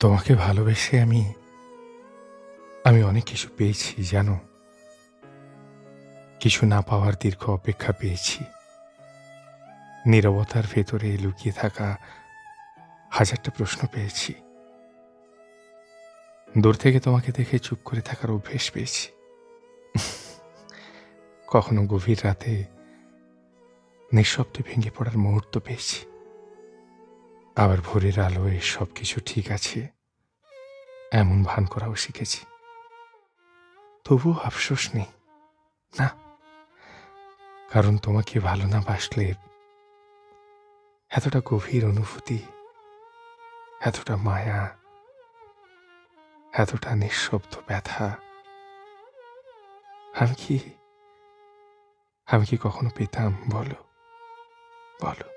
তোমাকে ভালোবেসে আমি অনেক কিছু পেয়েছি জানো। কিছু না পাওয়ার দীর্ঘ অপেক্ষা পেয়েছি। নীরবতার ভেতরে লুকিয়ে থাকা হাজারটা প্রশ্ন পেয়েছি। দূর থেকে তোমাকে দেখে চুপ করে থাকার অভ্যেস পেয়েছি। কখনো গভীর রাতে নিঃশব্দে ভেঙে পড়ার মুহূর্ত পেয়েছি। আবার ভোরের আলোয় সবকিছু ঠিক আছে এমন ভান করাও শিখেছি। তবুও আফসোস নেই, না, কারণ তোমাকে ভালো না বাসলে এতটা গভীর অনুভূতি, এতটা মায়া, এতটা নিঃশব্দ ব্যথা আমি কি আমি কি কখনো পেতাম? বলো বলো।